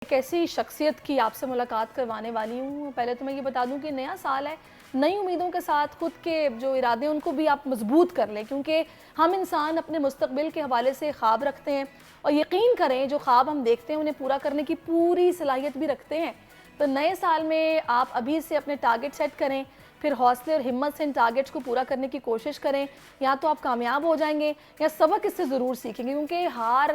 एक ऐसी शख्सियत की आपसे मुलाकात करवाने वाली हूँ। पहले तो मैं ये बता दूँ कि नया साल है, नई उम्मीदों के साथ खुद के जो इरादे हैं उनको भी आप मजबूत कर लें, क्योंकि हम इंसान अपने मुस्तकबिल के हवाले से ख्वाब रखते हैं और यकीन करें जो ख्वाब हम देखते हैं उन्हें पूरा करने की पूरी सलाहियत भी रखते हैं। तो नए साल में आप अभी से अपने टारगेट सेट करें, फिर हौसले और हिम्मत से इन टारगेट्स को पूरा करने की कोशिश करें। या तो आप कामयाब हो जाएंगे या सबक इससे ज़रूर सीखेंगे, क्योंकि हार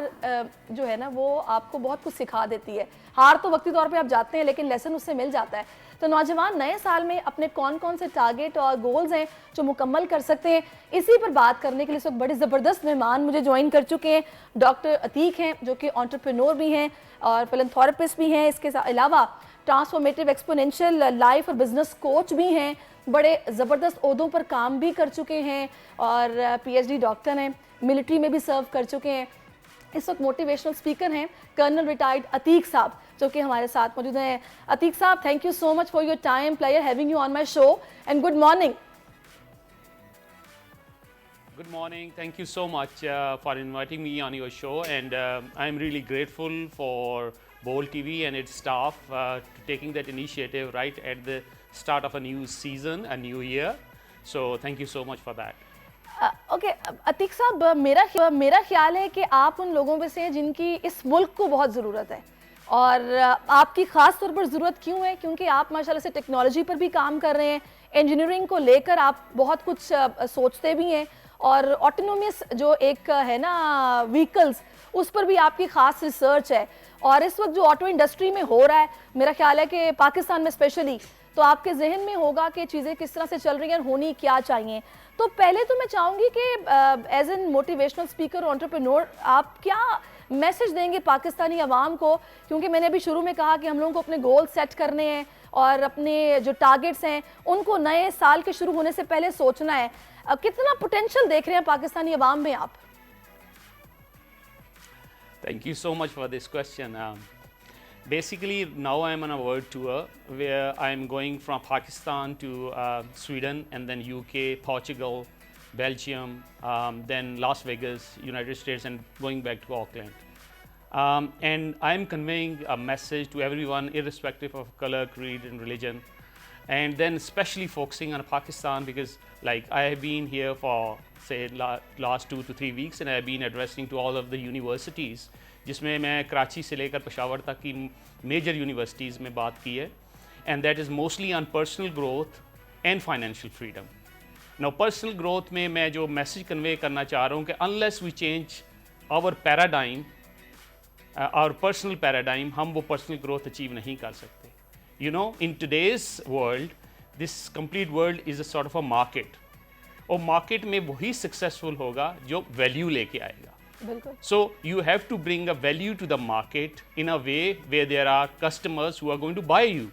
जो है ना वो आपको बहुत कुछ सिखा देती है। हार तो वक्ती तौर पे आप जाते हैं लेकिन लेसन उससे मिल जाता है। तो नौजवान नए साल में अपने कौन कौन से टारगेट और गोल्स हैं जो मुकम्मल कर सकते हैं, इसी पर बात करने के लिए इस वक्त बड़े ज़बरदस्त मेहमान मुझे ज्वाइन कर चुके हैं। डॉक्टर अतीक हैं जो कि एंटरप्रेन्योर भी हैं और फिलैंथ्रोपिस्ट भी हैं। इसके अलावा ट्रांसफॉर्मेटिव एक्सपोनेंशियल लाइफ और बिजनेस कोच भी हैं। बड़े ज़बरदस्त ओहदों पर काम भी कर चुके हैं और पीएचडी डॉक्टर हैं, मिलिट्री में भी सर्व कर चुके हैं। इस वक्त मोटिवेशनल स्पीकर हैं कर्नल रिटायर्ड अतीक साहब जो कि हमारे साथ मौजूद हैं। अतीक साहब, thank you so much for your time, pleasure having you on my show and good morning. Good morning. Thank you so much for inviting me on your show, and I'm really grateful for Bold TV and its staff taking that initiative right at the start of a new season, a new year. So thank you so much for that. Okay Atiq साहब, मेरा ख्याल है कि आप उन लोगों में से हैं जिनकी इस मुल्क को बहुत ज़रूरत है। और आपकी ख़ास तौर पर ज़रूरत क्यों है? क्योंकि आप माशाल्लाह से टेक्नोलॉजी पर भी काम कर रहे हैं, इंजीनियरिंग को लेकर आप बहुत कुछ सोचते भी हैं और ऑटोनोमस जो एक है ना व्हीकल्स, उस पर भी आपकी ख़ास रिसर्च है। और इस वक्त जो ऑटो इंडस्ट्री में हो रहा है, मेरा ख्याल है कि पाकिस्तान में स्पेशली, तो आपके जहन में होगा कि चीज़ें किस तरह से चल रही हैं और होनी क्या चाहिए। तो पहले तो मैं चाहूँगी कि एज एन मोटिवेशनल स्पीकर और एंटरप्रेन्योर आप क्या मैसेज देंगे पाकिस्तानी अवाम को, क्योंकि मैंने अभी शुरू में कहा कि हम लोगों को अपने गोल सेट करने हैं और अपने जो टारगेट्स हैं उनको नए साल के शुरू होने से पहले सोचना है। कितना पोटेंशियल देख रहे हैं पाकिस्तानी अवाम में आप? Thank you so much for this question. Basically, now I'm on a world tour where I'm going from Pakistan to Sweden and then UK, Portugal, Belgium, then Las Vegas, United States, and going back to Auckland. And I'm conveying a message to everyone, irrespective of color, creed, and religion. And then especially focusing on Pakistan because like I have been here for say last 2 to 3 weeks and I have been addressing to all of the universities, जिसमें मैं कराची से लेकर पेशावर तक की major universities में बात की है, and that is mostly on personal growth and financial freedom. Now personal growth में मैं जो मैसेज कन्वे करना चाह रहा हूँ कि unless we change our paradigm, our personal paradigm, हम वो पर्सनल ग्रोथ अचीव नहीं कर सकते। You know, in today's world, this complete world is a sort of a market, और मार्केट में वही सक्सेसफुल होगा जो वैल्यू लेके आएगा। So you have to bring a value to the market in a way where there are customers who are going to buy you.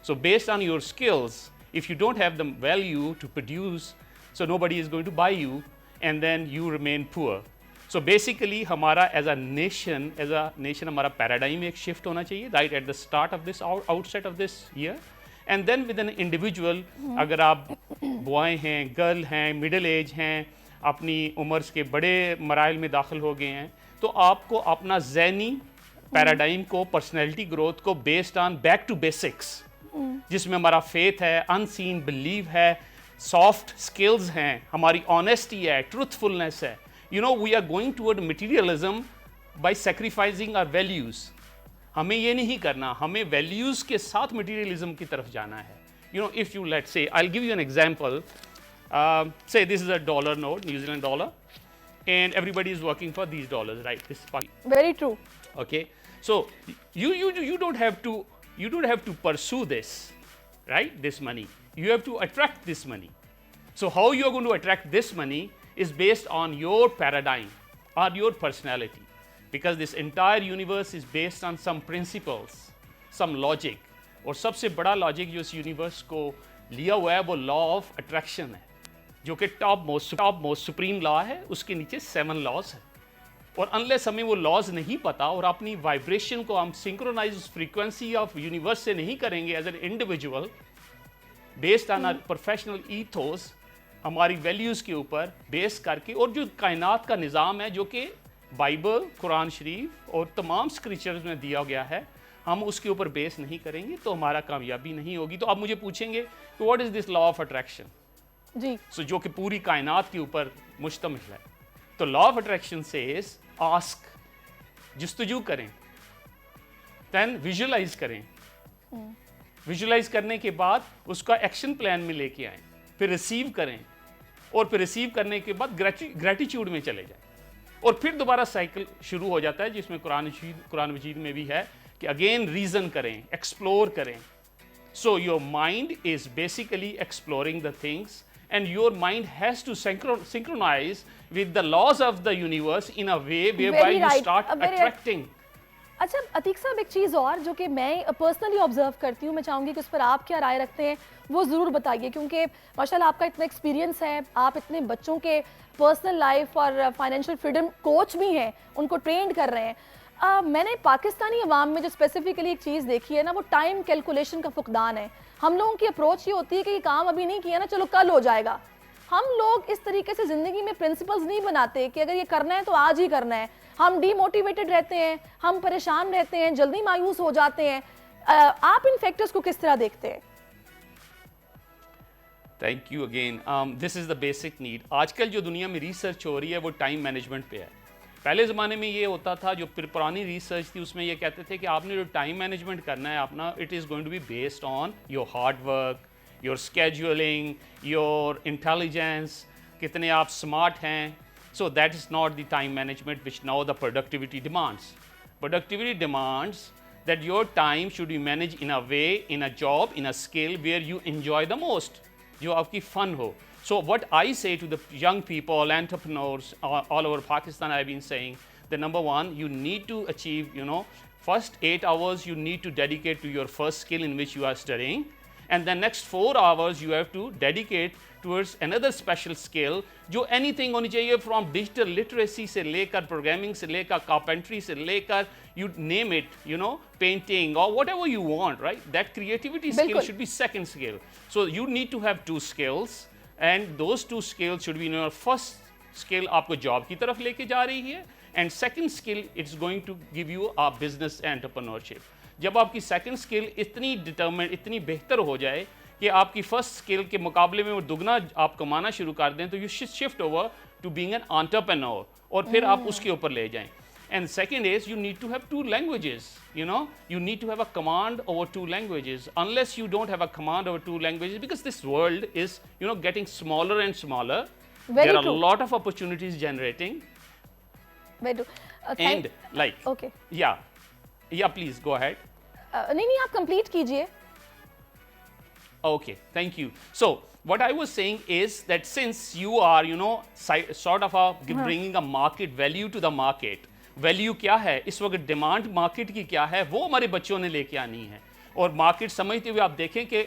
So based on your skills, if you don't have the value to produce, so nobody is going to buy you and then you remain poor. So basically हमारा as a nation हमारा paradigm एक shift होना चाहिए right at the start of this outset of this year. And then with an individual, अगर आप boy हैं, girl हैं, middle age हैं, अपनी उम्र के बड़े मराइल में दाखिल हो गए हैं, तो आपको अपना ज़हनी पैराडाइम को, पर्सनैलिटी ग्रोथ को based on back to basics, जिसमें हमारा फेथ है, अनसीन बिलीव है, सॉफ्ट स्किल्स हैं, हमारी ऑनेस्टी है, ट्रूथफुलनेस है। You know, we are going toward materialism by sacrificing our values. हमें ये नहीं करना, हमें वैल्यूज़ के साथ मटीरियलिज्म की तरफ जाना है। You no, if you let's say, I will give you an example. Say this is a dollar note, New Zealand dollar, and everybody is working for these dollars, right? This is very true. Okay, so you don't have to pursue this, right? This money, you have to attract this money. So how you are going to attract this money is based on your paradigm or your personality, because this entire universe is based on some principles, some logic, और सबसे बड़ा logic जो इस universe को लिया हुआ है वो लॉ ऑफ अट्रैक्शन है, जो कि टॉप मोस्ट सुप्रीम लॉ है, उसके नीचे 7 लॉज है। और अनलेस हमें वो लॉज नहीं पता और अपनी वाइब्रेशन को हम सिंक्रोनाइज फ्रीक्वेंसी ऑफ यूनिवर्स से नहीं करेंगे as an individual based on our professional ethos, हमारी वैल्यूज़ के ऊपर बेस करके, और जो कायनात का निज़ाम है जो कि बाइबल, कुरान शरीफ और तमाम स्क्रिप्चर्स में दिया गया है, हम उसके ऊपर बेस नहीं करेंगे तो हमारा कामयाबी नहीं होगी। तो आप मुझे पूछेंगे कि what is this law of attraction, जी सो जो कि पूरी कायनात के ऊपर मुश्तमिल है। तो law of attraction says ask, जस्तजू करें, देन विजुअलाइज करें, विजुअलाइज करने के बाद उसका एक्शन प्लान में लेके आएं, फिर रिसीव करें, और फिर रिसीव करने के बाद ग्रेटिट्यूड में चले जाएं, और फिर दोबारा साइकिल शुरू हो जाता है, जिसमें कुरान मजीद में भी है कि अगेन रीजन करें, एक्सप्लोर करें। So your mind is basically exploring the things and your mind has to synchronize with the laws of the universe in a way whereby Very you right. start Very attracting. अच्छा अतीक साहब, एक चीज़ और जो कि मैं personally observe करती हूँ, मैं चाहूँगी कि उस पर आप क्या राय रखते हैं वो ज़रूर बताइए, क्योंकि माशाल्लाह आपका इतना एक्सपीरियंस है, आप इतने बच्चों के पर्सनल लाइफ और फाइनेंशियल फ्रीडम कोच भी हैं, उनको ट्रेंड कर रहे हैं। मैंने पाकिस्तानी अवाम में जो स्पेसिफिकली एक चीज़ देखी है ना, वो टाइम कैलकुलेशन का फुकदान है। हम लोगों की अप्रोच ये होती है कि ये काम अभी नहीं किया ना, चलो कल हो जाएगा। हम लोग इस तरीके से ज़िंदगी में प्रिंसिपल्स नहीं बनाते कि अगर ये करना है तो आज ही करना है। हम डीमोटिवेटेड रहते हैं, हम परेशान रहते हैं, जल्दी मायूस हो जाते हैं। आप इन फैक्टर्स को किस तरह देखते हैं? Thank you again. This is the basic need. आजकल जो दुनिया में रिसर्च हो रही है वो टाइम मैनेजमेंट पे है। पहले ज़माने में ये होता था, जो पुरानी रिसर्च थी उसमें ये कहते थे कि आपने जो टाइम मैनेजमेंट करना है अपना, it is going to be based on your hard work, your scheduling, your intelligence, कितने आप स्मार्ट हैं। So that is not the time management which now the productivity demands. Productivity demands that your time should be managed in a way, in a job, in a skill where you enjoy the most, जो आपकी fun हो। So what I say to the young people, entrepreneurs all over Pakistan, I've been saying that number one, you need to achieve, first 8 hours you need to dedicate to your first skill in which you are studying, and the next 4 hours you have to dedicate towards another special skill, जो anything होनी चाहिए, from digital literacy से लेकर programming से लेकर carpentry से लेकर you name it, painting or whatever you want, right? That creativity skill should be second skill. So you need to have 2 skills, and those 2 skills should be your first skill आपको job की तरफ लेके जा रही है, and second skill it's going to give you a business entrepreneurship. जब आपकी second skill इतनी डिटर्मिनेड, इतनी बेहतर हो जाए कि आपकी फर्स्ट स्किल के मुकाबले में वो दुगना आप कमाना शुरू कर दें, तो you shift over to being an entrepreneur, और फिर आप उसके ऊपर ले जाएं। And second is you need to have 2 languages, you need to have a command over 2 languages. Unless you don't have a command over 2 languages, because this world is getting smaller and smaller, there are a lot of opportunities generating. Very true. And like, okay, yeah, please go ahead. नहीं आप complete कीजिए। Okay, thank you. So what I was saying is that since you are, sort of bringing a market value to the market, value क्या है इस वक्त, demand market की क्या है, वो हमारे बच्चों ने लेके आनी है। और मार्केट समझते हुए आप देखें कि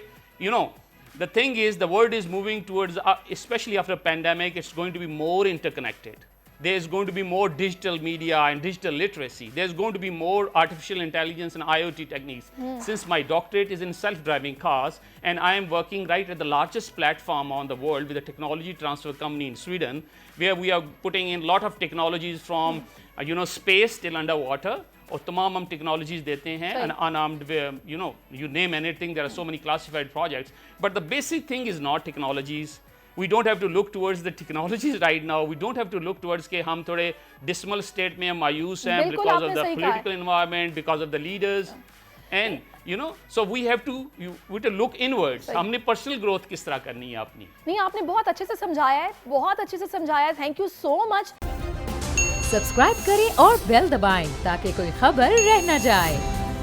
the thing is the world is moving towards, especially after pandemic, it's going to be more interconnected. There's going to be more digital media and digital literacy. There's going to be more artificial intelligence and IoT techniques. Since my doctorate is in self-driving cars, and I am working right at the largest platform on the world with a technology transfer company in Sweden, where we are putting in a lot of technologies from, space till underwater. और तमाम हम technologies देते हैं, and unarmed, you name anything, there are so many classified projects. But the basic thing is not technologies. We don't have to look towards the technologies right now. We don't have to look towards कि हम थोड़े dismal state में मायूस हैं because of the political environment, because of the leaders, and so we have to look inwards. हमने personal growth किस तरह करनी है अपनी। नहीं, आपने बहुत अच्छे से समझाया है, बहुत अच्छे से समझाया है। Thank you so much. Subscribe करें और बेल दबाएं ताकि कोई खबर रह न जाए।